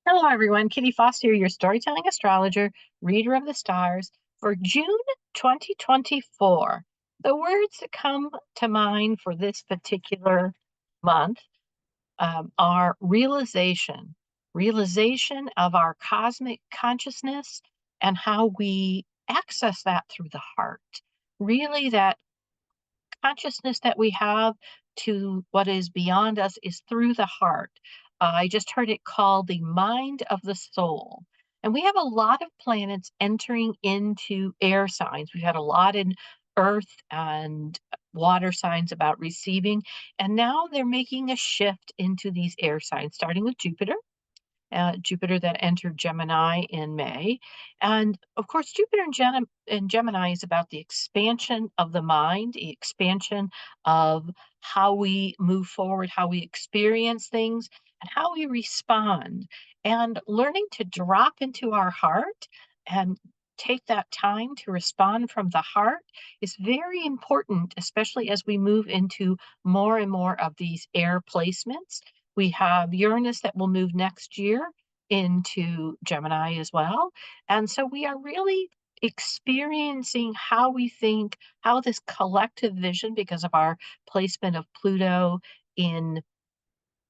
Hello, everyone. Kitty Foster, your storytelling astrologer, reader of the stars for June 2024. The words that come to mind for this particular month are realization of our cosmic consciousness and how we access that through the heart. Really, that consciousness that we have to what is beyond us is through the heart. I just heard it called the mind of the soul. And we have a lot of planets entering into air signs. We've had a lot in earth and water signs about receiving. And now they're making a shift into these air signs, starting with Jupiter that entered Gemini in May. And of course, Jupiter in Gemini is about the expansion of the mind, the expansion of how we move forward, how we experience things, and how we respond. And learning to drop into our heart and take that time to respond from the heart is very important, especially as we move into more and more of these air placements. We have Uranus that will move next year into Gemini as well. And so we are really experiencing how we think, how this collective vision, because of our placement of Pluto in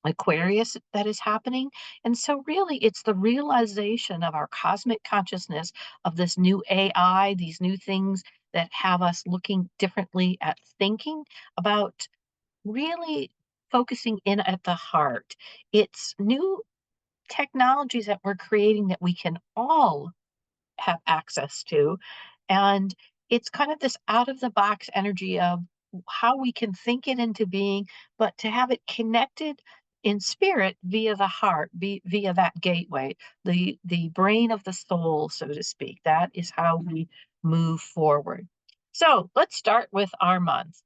Aquarius, that is happening. And so, really, it's the realization of our cosmic consciousness of this new AI, these new things that have us looking differently at thinking about really focusing in at the heart. It's new technologies that we're creating that we can all have access to. And it's kind of this out of the box energy of how we can think it into being, but to have it connected in spirit via the heart, via that gateway, the brain of the soul, so to speak. That is how we move forward. So let's start with our month.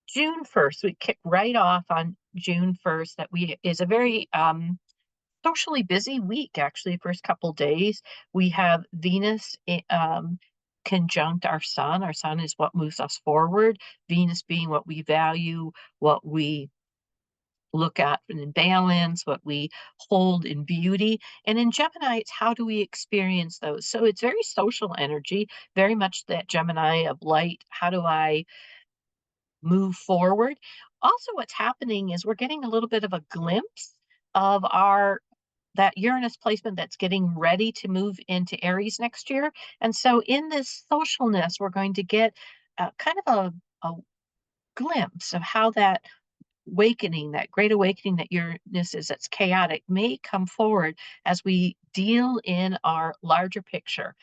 June 1st, we kick right off on June 1st. That we is a very socially busy week, actually. First couple days, we have Venus conjunct our sun. Our sun is what moves us forward. Venus being what we value, what we look at in balance, what we hold in beauty. And in Gemini, it's how do we experience those? So it's very social energy, very much that Gemini of light. How do I move forward? Also, what's happening is we're getting a little bit of a glimpse of our that Uranus placement that's getting ready to move into Aries next year. And so in this socialness, we're going to get kind of a glimpse of how that awakening, that great awakening that Uranus is, that's chaotic, may come forward as we deal in our larger picture.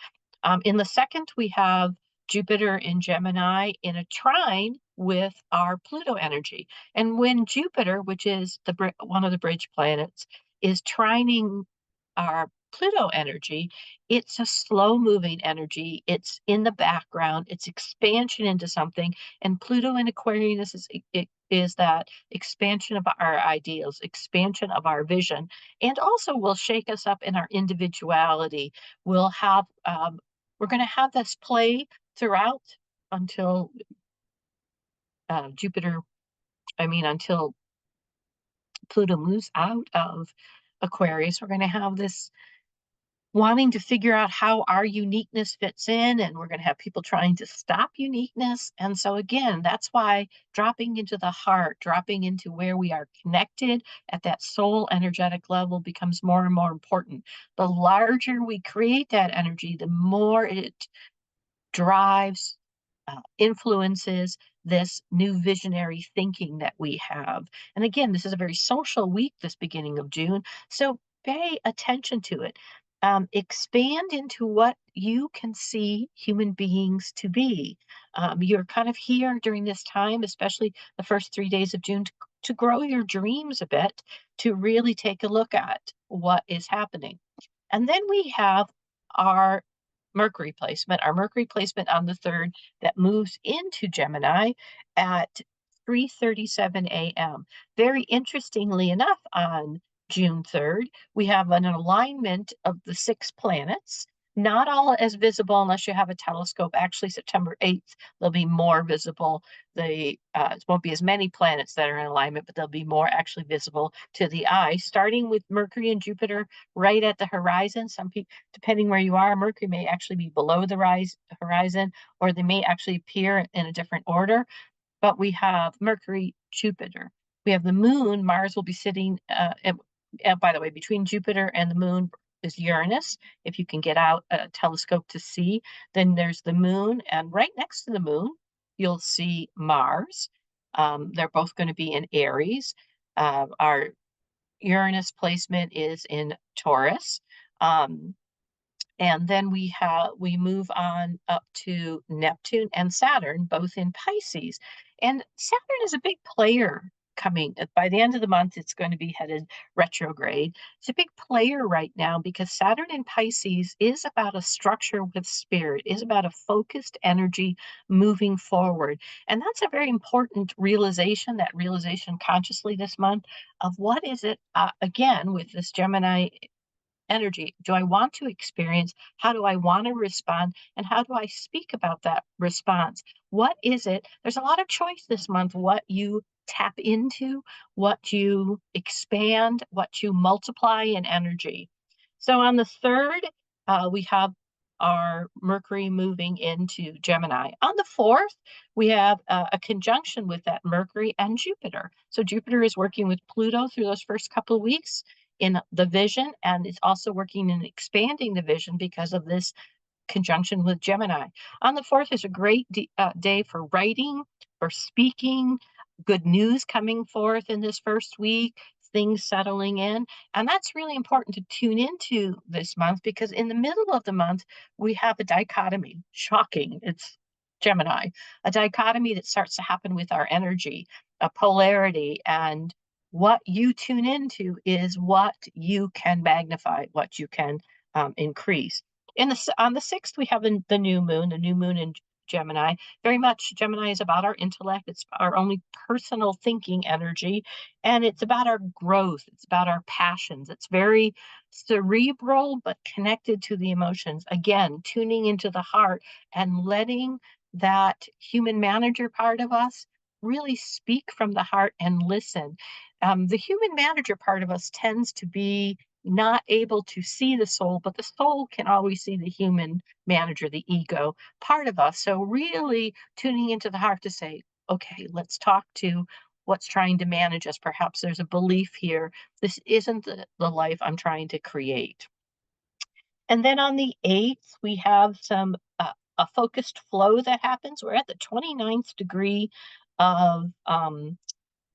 In the second, we have Jupiter in Gemini in a trine with our Pluto energy. And when Jupiter, which is one of the bridge planets, is trining our Pluto energy, it's a slow moving energy. It's in the background, it's expansion into something. And Pluto in Aquarius is that expansion of our ideals, expansion of our vision, and also will shake us up in our individuality. We'll have we're going to have this play throughout until Jupiter, until Pluto moves out of Aquarius. We're going to have this wanting to figure out how our uniqueness fits in, and we're going to have people trying to stop uniqueness. And so, again, that's why dropping into the heart, dropping into where we are connected at that soul energetic level becomes more and more important. The larger we create that energy, the more it drives, influences this new visionary thinking that we have. And again, this is a very social week, this beginning of June. So pay attention to it. Expand into what you can see human beings to be. You're kind of here during this time, especially the first 3 days of June, to grow your dreams a bit, to really take a look at what is happening. And then we have our our Mercury placement on the 3rd that moves into Gemini at 3:37 a.m. Very interestingly enough, on June 3rd, we have an alignment of the 6 planets. Not all as visible unless you have a telescope. Actually, September 8th, they'll be more visible. It won't be as many planets that are in alignment, but they'll be more actually visible to the eye, starting with Mercury and Jupiter right at the horizon. Some people, depending where you are, Mercury may actually be below the horizon, or they may actually appear in a different order. But we have Mercury, Jupiter. We have the moon. Mars will be sitting, by the way, between Jupiter and the moon is Uranus. If you can get out a telescope to see, then there's the moon. And right next to the moon, you'll see Mars. They're both going to be in Aries. Our Uranus placement is in Taurus. Um, and then we move on up to Neptune and Saturn, both in Pisces. And Saturn is a big player coming. By the end of the month, it's going to be headed retrograde. It's a big player right now because Saturn in Pisces is about a structure with spirit, is about a focused energy moving forward. And that's a very important realization, that realization consciously this month of what is it, again, with this Gemini energy do I want to experience? How do I want to respond? And how do I speak about that response? What is it? There's a lot of choice this month, what you tap into, what you expand, what you multiply in energy. So on the 3rd, we have our Mercury moving into Gemini. On the 4th, we have a conjunction with that Mercury and Jupiter. So Jupiter is working with Pluto through those first couple of weeks in the vision, and it's also working in expanding the vision because of this conjunction with Gemini. On the 4th is a great day for writing, for speaking, good news coming forth in this first week, things settling in. And that's really important to tune into this month because in the middle of the month, we have a dichotomy. Shocking. It's Gemini, a dichotomy that starts to happen with our energy, a polarity. And what you tune into is what you can magnify, what you can increase. On the 6th, we have the new moon in Gemini. Very much Gemini is about our intellect. It's our only personal thinking energy. And it's about our growth. It's about our passions. It's very cerebral, but connected to the emotions. Again, tuning into the heart and letting that human manager part of us really speak from the heart and listen. The human manager part of us tends to be not able to see the soul, but the soul can always see the human manager, the ego part of us. So, really tuning into the heart to say, okay, let's talk to what's trying to manage us. Perhaps there's a belief here. This isn't the life I'm trying to create. And then on the 8th, we have a focused flow that happens. We're at the 29th degree of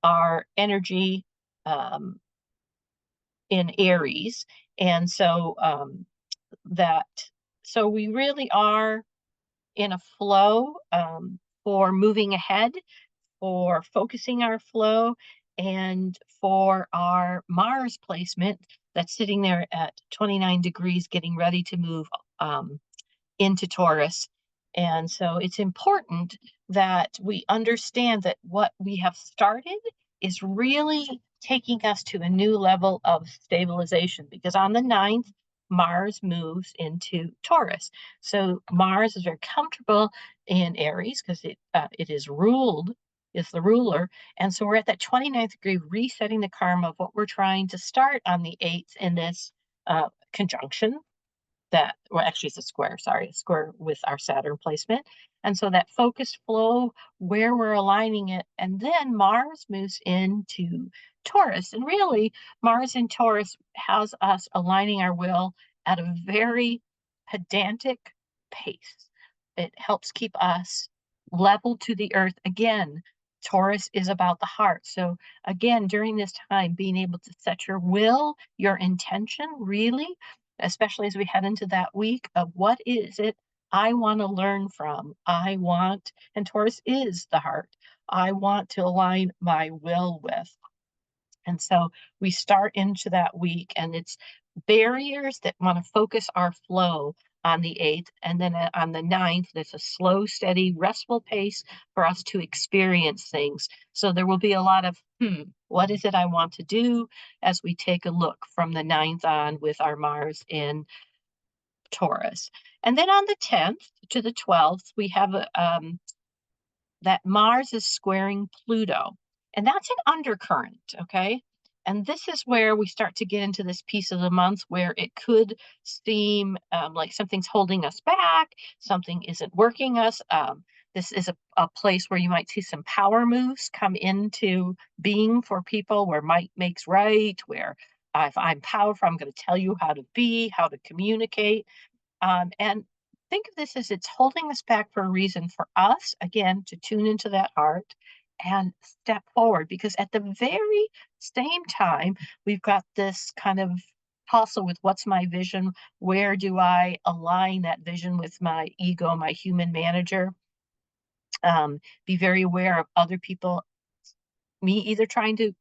our energy. Um, in Aries. And that, so we really are in a flow for moving ahead, for focusing our flow, and for our Mars placement that's sitting there at 29 degrees, getting ready to move into Taurus. And so it's important that we understand that what we have started is really taking us to a new level of stabilization because on the 9th, Mars moves into Taurus. So Mars is very comfortable in Aries because it is ruled, is the ruler. And so we're at that 29th degree, resetting the karma of what we're trying to start on the 8th in this conjunction that, well, actually it's a square, sorry, a square with our Saturn placement. And so that focused flow where we're aligning it. And then Mars moves into Taurus. And really, Mars in Taurus has us aligning our will at a very pedantic pace. It helps keep us level to the earth. Again, Taurus is about the heart. So again, during this time, being able to set your will, your intention, really especially as we head into that week of what is it I want to learn from. And Taurus is the heart. I want to align my will with. And so we start into that week, and it's barriers that want to focus our flow on the 8th. And then on the 9th, there's a slow, steady, restful pace for us to experience things. So there will be a lot of, what is it I want to do as we take a look from the 9th on with our Mars in Taurus. And then on the 10th to the 12th, we have that Mars is squaring Pluto, and that's an undercurrent, okay? And this is where we start to get into this piece of the month where it could seem like something's holding us back, something isn't working us. This is a place where you might see some power moves come into being for people, where might makes right, where if I'm powerful, I'm going to tell you how to be, how to communicate. And think of this as it's holding us back for a reason for us, again, to tune into that heart and step forward. Because at the very same time, we've got this kind of tussle with what's my vision? Where do I align that vision with my ego, my human manager? Be very aware of other people, me either trying to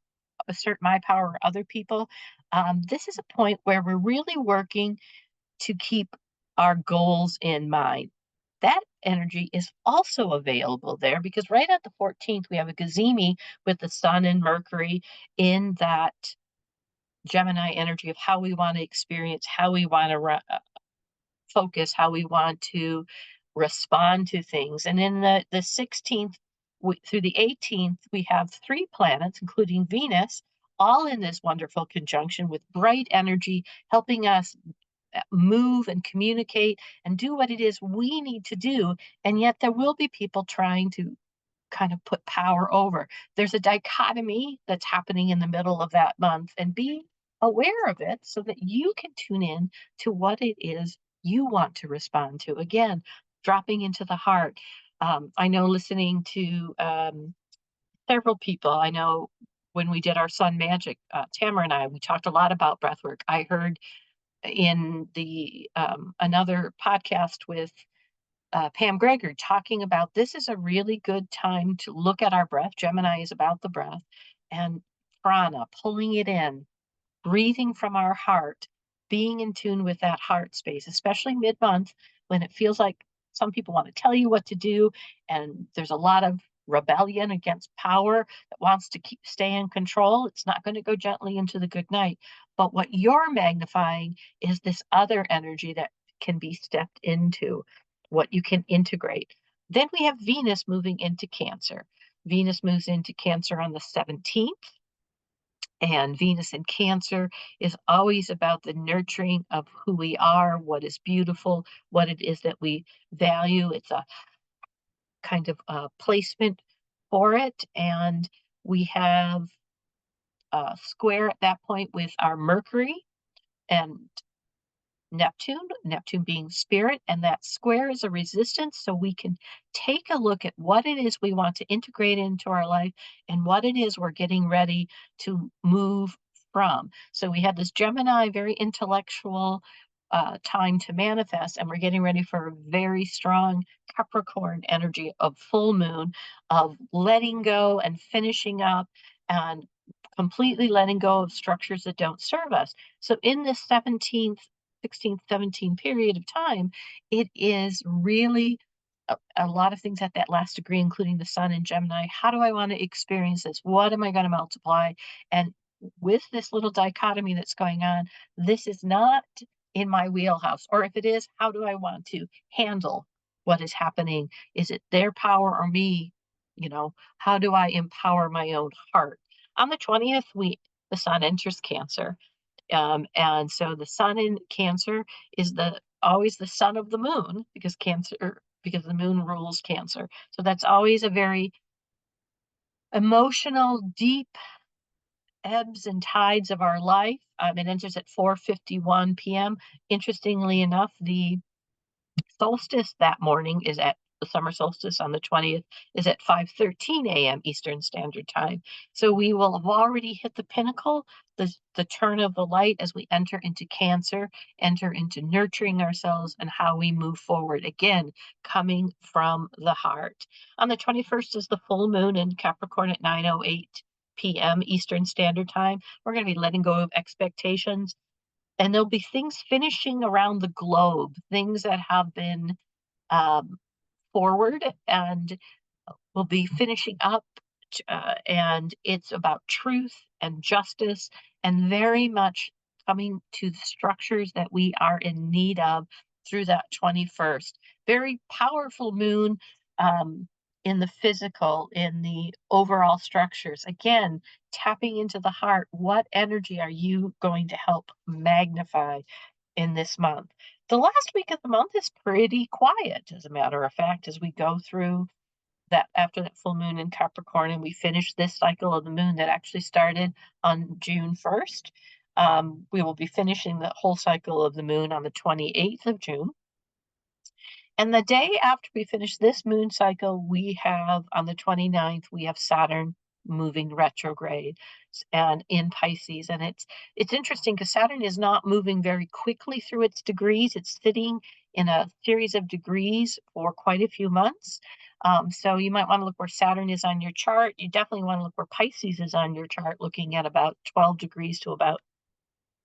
assert my power or other people. This is a point where we're really working to keep our goals in mind. That energy is also available there because right at the 14th, we have a Gazimi with the Sun and Mercury in that Gemini energy of how we want to experience, how we want to focus, how we want to respond to things. And in the 16th through the 18th, we have three planets, including Venus, all in this wonderful conjunction with bright energy, helping us move and communicate and do what it is we need to do. And yet there will be people trying to kind of put power over. There's a dichotomy that's happening in the middle of that month, and be aware of it so that you can tune in to what it is you want to respond to. Again, dropping into the heart. I know listening to several people, I know when we did our Sun Magic, Tamara and I, we talked a lot about breath work. I heard in the another podcast with Pam Greger talking about this is a really good time to look at our breath. Gemini is about the breath, and prana, pulling it in, breathing from our heart, being in tune with that heart space, especially mid-month when it feels like some people want to tell you what to do, and there's a lot of rebellion against power that wants to stay in control. It's not going to go gently into the good night. But what you're magnifying is this other energy that can be stepped into, what you can integrate. Then we have Venus moving into Cancer. Venus moves into Cancer on the 17th. And Venus in Cancer is always about the nurturing of who we are, what is beautiful, what it is that we value. It's a kind of placement for it. And we have a square at that point with our Mercury and Neptune being spirit, and that square is a resistance. So we can take a look at what it is we want to integrate into our life and what it is we're getting ready to move from. So we had this Gemini, very intellectual time to manifest, and we're getting ready for a very strong Capricorn energy of full moon, of letting go and finishing up and completely letting go of structures that don't serve us. So in this 17th 16, 17 period of time, it is really a lot of things at that last degree, including the sun in Gemini. How do I want to experience this? What am I going to multiply? And with this little dichotomy that's going on, this is not in my wheelhouse. Or if it is, how do I want to handle what is happening? Is it their power or me? How do I empower my own heart? On the 20th, the sun enters Cancer. And so the sun in Cancer is the always the son of the moon because the moon rules Cancer. So that's always a very emotional, deep ebbs and tides of our life. It enters at 4:51 p.m. Interestingly enough, the solstice that morning is at the summer solstice on the 20th is at 5:13 a.m. Eastern Standard Time. So we will have already hit the pinnacle, the turn of the light as we enter into Cancer, enter into nurturing ourselves and how we move forward. Again, coming from the heart. On the 21st is the full moon in Capricorn at 9:08 p.m. Eastern Standard Time. We're going to be letting go of expectations, and there'll be things finishing around the globe, things that have been um, forward and will be finishing up. And it's about truth and justice and very much coming to the structures that we are in need of through that 21st. Very powerful moon, um, in the physical, in the overall structures. Again, tapping into the heart. What energy are you going to help magnify in this month? The last week of the month is pretty quiet, as a matter of fact, as we go through that after that full moon in Capricorn, and we finish this cycle of the moon that actually started on June 1st. We will be finishing the whole cycle of the moon on the 28th of June. And the day after we finish this moon cycle, we have on the 29th, we have Saturn moving retrograde and in Pisces. And it's interesting because Saturn is not moving very quickly through its degrees. It's sitting in a series of degrees for quite a few months. So you might want to look where Saturn is on your chart. You definitely want to look where Pisces is on your chart, looking at about 12 degrees to about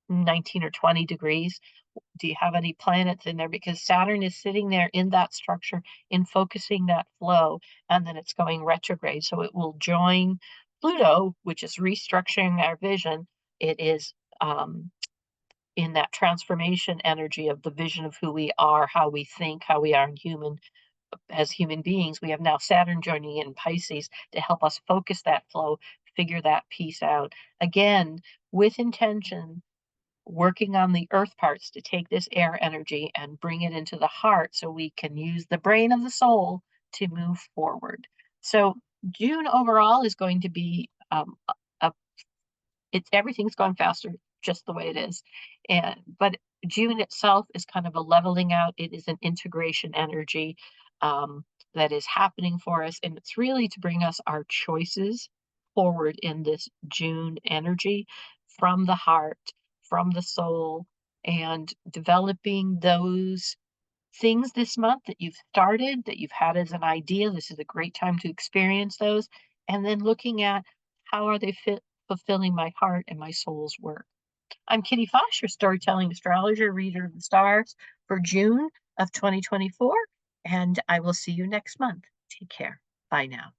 19 or 20 degrees. Do you have any planets in there? Because Saturn is sitting there in that structure in focusing that flow, and then it's going retrograde. So it will join Pluto, which is restructuring our vision. It is in that transformation energy of the vision of who we are, how we think, how we are as human beings. We have now Saturn joining in Pisces to help us focus that flow, figure that piece out. Again, with intention, working on the earth parts to take this air energy and bring it into the heart so we can use the brain of the soul to move forward. So June overall is going to be a it's everything's going faster just the way it is. And but June itself is kind of a leveling out. It is an integration energy um, that is happening for us, and it's really to bring us our choices forward in this June energy from the heart, from the soul, and developing those things this month that you've started, that you've had as an idea. This is a great time to experience those. And then looking at how are they fulfilling my heart and my soul's work. I'm Kitty Fosh, your storytelling astrologer, reader of the stars for June of 2024. And I will see you next month. Take care. Bye now.